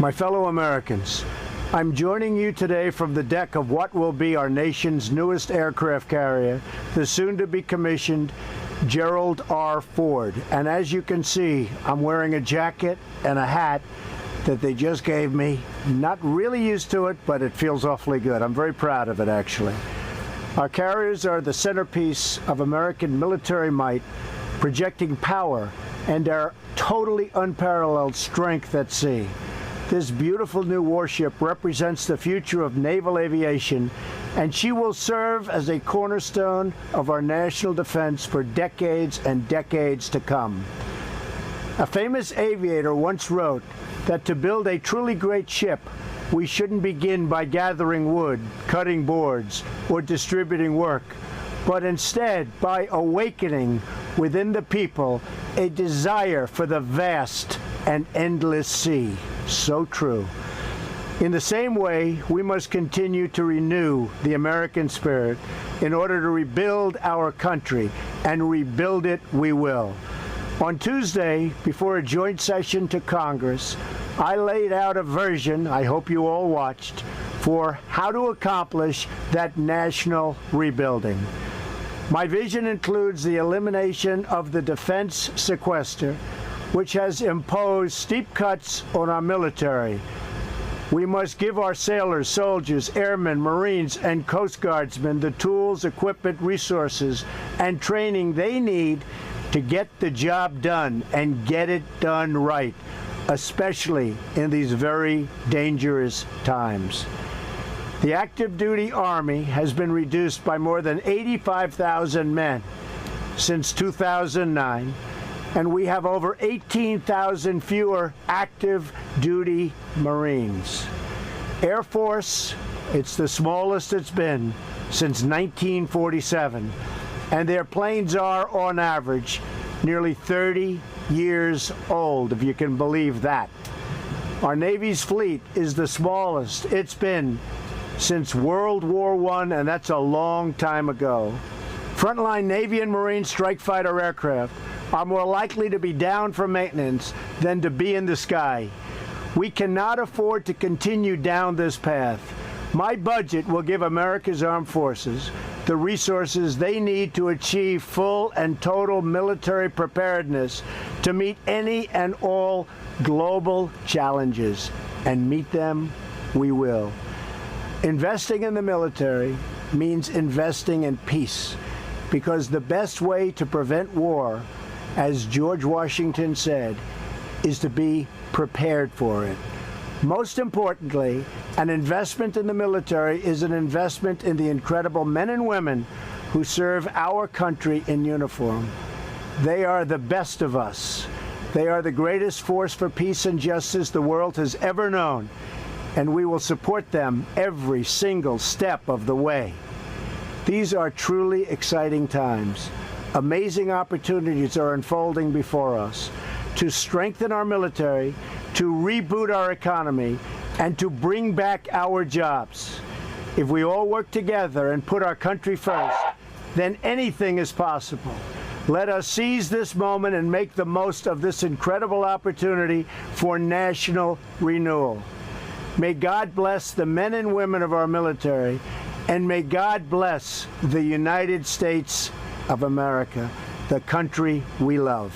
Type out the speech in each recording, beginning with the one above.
My fellow Americans, I'm joining you today from the deck of what will be our nation's newest aircraft carrier, the soon-to-be commissioned Gerald R. Ford. And as you can see, I'm wearing a jacket and a hat that they just gave me. Not really used to it, but it feels awfully good. I'm very proud of it, actually. Our carriers are the centerpiece of American military might, projecting power and our totally unparalleled strength at sea. This beautiful new warship represents the future of naval aviation, and she will serve as a cornerstone of our national defense for decades and decades to come. A famous aviator once wrote that to build a truly great ship, we shouldn't begin by gathering wood, cutting boards, or distributing work, but instead by awakening within the people a desire for the vast and endless sea. So true. In the same way, we must continue to renew the American spirit in order to rebuild our country, and rebuild it we will. On Tuesday, before a joint session to Congress, I laid out a version, I hope you all watched, for how to accomplish that national rebuilding. My vision includes the elimination of the defense sequester, which has imposed steep cuts on our military. We must give our sailors, soldiers, airmen, Marines, and Coast Guardsmen the tools, equipment, resources, and training they need to get the job done and get it done right, especially in these very dangerous times. The active duty Army has been reduced by more than 85,000 men since 2009, and we have over 18,000 fewer active duty Marines. Air Force, it's the smallest it's been since 1947, and their planes are, on average, nearly 30 years old, if you can believe that. Our Navy's fleet is the smallest it's been since World War I, and that's a long time ago. Frontline Navy and Marine strike fighter aircraft are more likely to be down for maintenance than to be in the sky. We cannot afford to continue down this path. My budget will give America's armed forces the resources they need to achieve full and total military preparedness to meet any and all global challenges, and meet them we will. Investing in the military means investing in peace, because the best way to prevent war, as George Washington said, is to be prepared for it. Most importantly, an investment in the military is an investment in the incredible men and women who serve our country in uniform. They are the best of us. They are the greatest force for peace and justice the world has ever known, and we will support them every single step of the way. These are truly exciting times. Amazing opportunities are unfolding before us to strengthen our military, to reboot our economy, and to bring back our jobs. If we all work together and put our country first, then anything is possible. Let us seize this moment and make the most of this incredible opportunity for national renewal. May God bless the men and women of our military, and may God bless the United States of America, the country we love.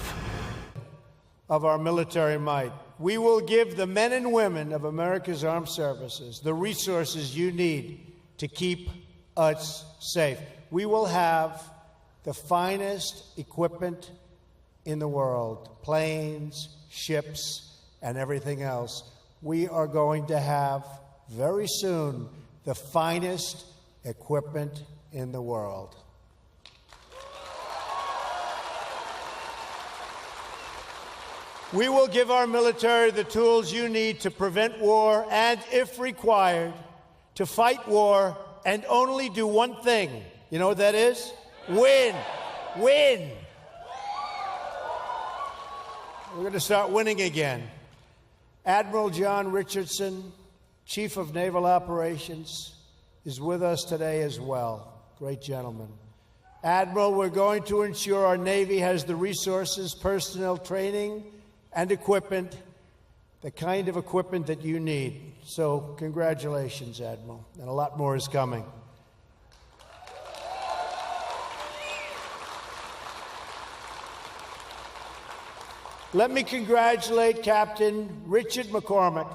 Of our military might, we will give the men and women of America's armed services the resources you need to keep us safe. We will have the finest equipment in the world, planes, ships, and everything else. We are going to have, very soon, the finest equipment in the world. We will give our military the tools you need to prevent war and, if required, to fight war and only do one thing. You know what that is? Win. Win. We're going to start winning again. Admiral John Richardson, Chief of Naval Operations, is with us today as well. Great gentleman. Admiral, we're going to ensure our Navy has the resources, personnel, training, and equipment the kind of equipment that you need. So congratulations, Admiral, and a lot more is coming. Let me congratulate Captain Richard McCormick,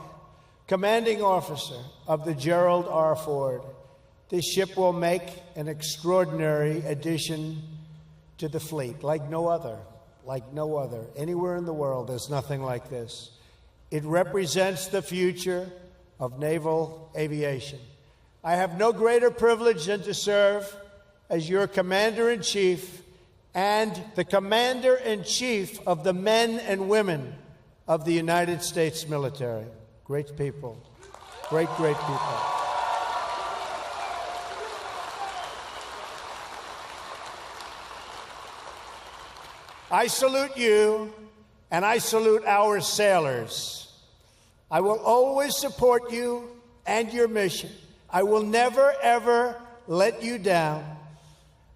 Commanding Officer of the Gerald R. Ford. This ship will make an extraordinary addition to the fleet, like no other. Anywhere in the world, there's nothing like this. It represents the future of naval aviation. I have no greater privilege than to serve as your Commander-in-Chief and the Commander-in-Chief of the men and women of the United States military. Great people. Great people. I salute you, and I salute our sailors. I will always support you and your mission. I will never, ever let you down.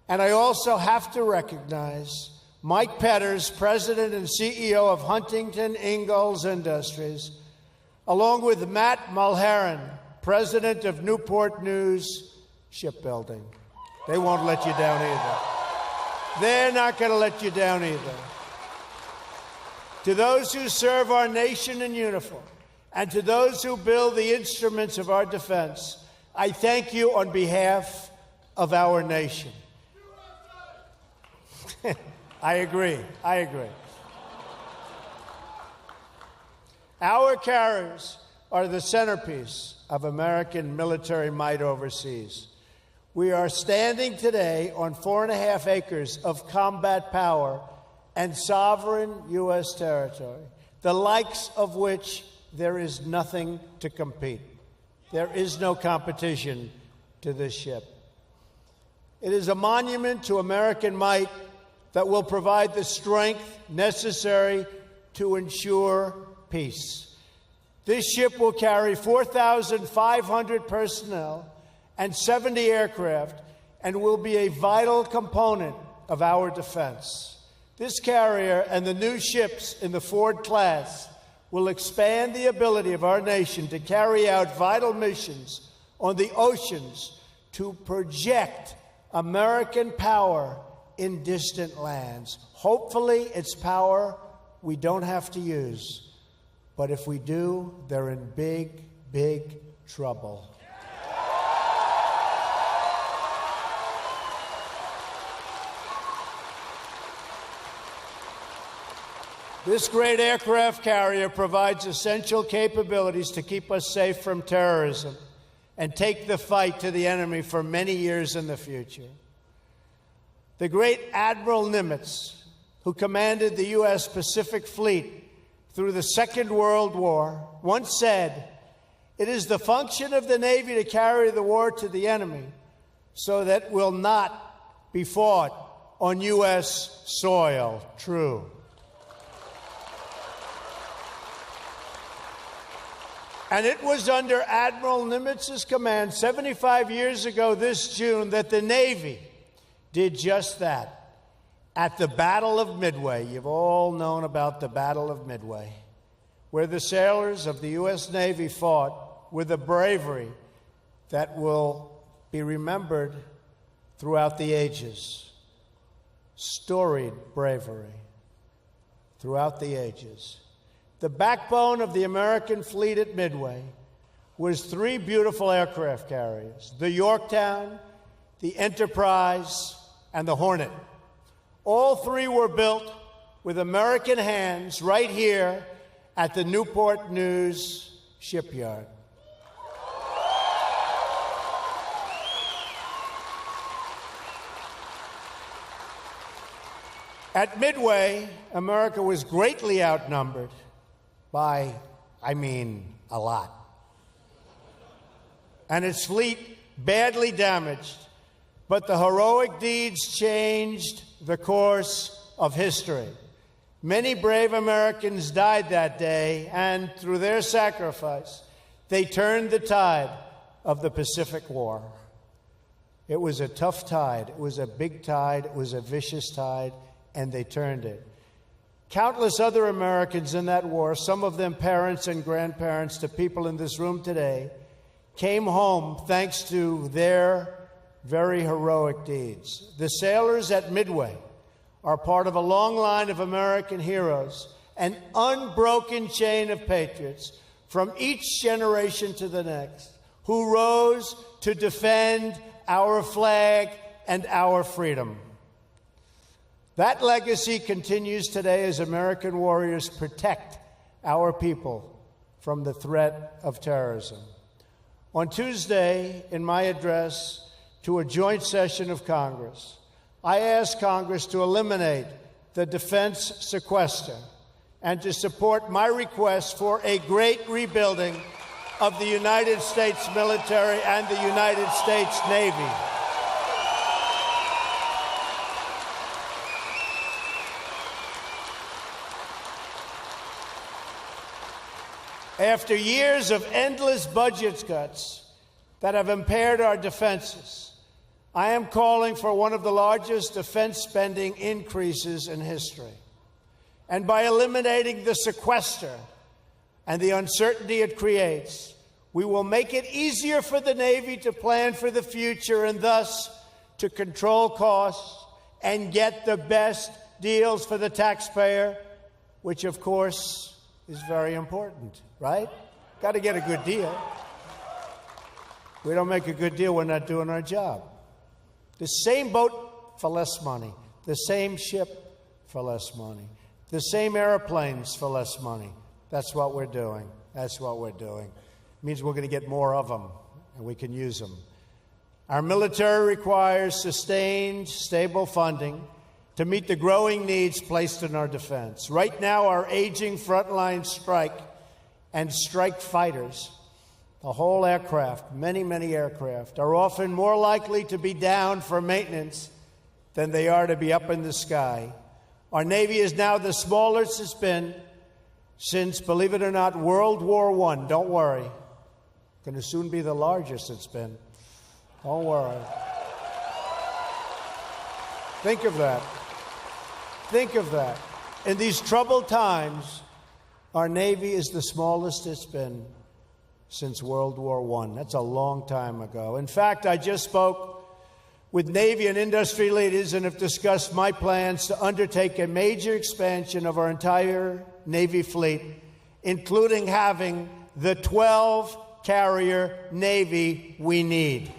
And I also have to recognize Mike Petters, President and CEO of Huntington Ingalls Industries, along with Matt Mulheron, President of Newport News Shipbuilding. They won't let you down either. They're not going to let you down either. To those who serve our nation in uniform, and to those who build the instruments of our defense, I thank you on behalf of our nation. I agree. Our carriers are the centerpiece of American military might overseas. We are standing today on 4.5 acres of combat power and sovereign U.S. territory, the likes of which there is nothing to compete. There is no competition to this ship. It is a monument to American might that will provide the strength necessary to ensure peace. This ship will carry 4,500 personnel and 70 aircraft and will be a vital component of our defense. This carrier and the new ships in the Ford class will expand the ability of our nation to carry out vital missions on the oceans to project American power in distant lands. Hopefully, it's power we don't have to use. But if we do, they're in big, big trouble. This great aircraft carrier provides essential capabilities to keep us safe from terrorism and take the fight to the enemy for many years in the future. The great Admiral Nimitz, who commanded the U.S. Pacific Fleet through the Second World War, once said, "It is the function of the Navy to carry the war to the enemy so that it will not be fought on U.S. soil." True. And it was under Admiral Nimitz's command 75 years ago this June that the Navy did just that. At the Battle of Midway, you've all known about the Battle of Midway, where the sailors of the U.S. Navy fought with a bravery that will be remembered throughout the ages. Storied bravery throughout the ages. The backbone of the American fleet at Midway was 3 beautiful aircraft carriers, the Yorktown, the Enterprise, and the Hornet. All 3 were built with American hands right here at the Newport News shipyard. At Midway, America was greatly outnumbered by, a lot. And its fleet badly damaged. But the heroic deeds changed the course of history. Many brave Americans died that day, and through their sacrifice, they turned the tide of the Pacific War. It was a tough tide. It was a big tide. It was a vicious tide, and they turned it. Countless other Americans in that war, some of them parents and grandparents to people in this room today, came home thanks to their very heroic deeds. The sailors at Midway are part of a long line of American heroes, an unbroken chain of patriots from each generation to the next, who rose to defend our flag and our freedom. That legacy continues today as American warriors protect our people from the threat of terrorism. On Tuesday, in my address to a joint session of Congress, I asked Congress to eliminate the defense sequester and to support my request for a great rebuilding of the United States military and the United States Navy. After years of endless budget cuts that have impaired our defenses, I am calling for one of the largest defense spending increases in history. And by eliminating the sequester and the uncertainty it creates, we will make it easier for the Navy to plan for the future and thus to control costs and get the best deals for the taxpayer, which, of course, is very important, right? Got to get a good deal. We don't make a good deal, we're not doing our job. The same boat for less money, the same ship for less money, the same airplanes for less money. That's what we're doing. That's what we're doing. It means we're going to get more of them, and we can use them. Our military requires sustained, stable funding to meet the growing needs placed in our defense. Right now, our aging frontline strike and strike fighters, the whole aircraft, many, many aircraft, are often more likely to be down for maintenance than they are to be up in the sky. Our Navy is now the smallest it's been since, believe it or not, World War I. Don't worry. Going to soon be the largest it's been. Don't worry. Think of that. Think of that. In these troubled times, our Navy is the smallest it's been since World War I. That's a long time ago. In fact, I just spoke with Navy and industry leaders and have discussed my plans to undertake a major expansion of our entire Navy fleet, including having the 12-carrier Navy we need.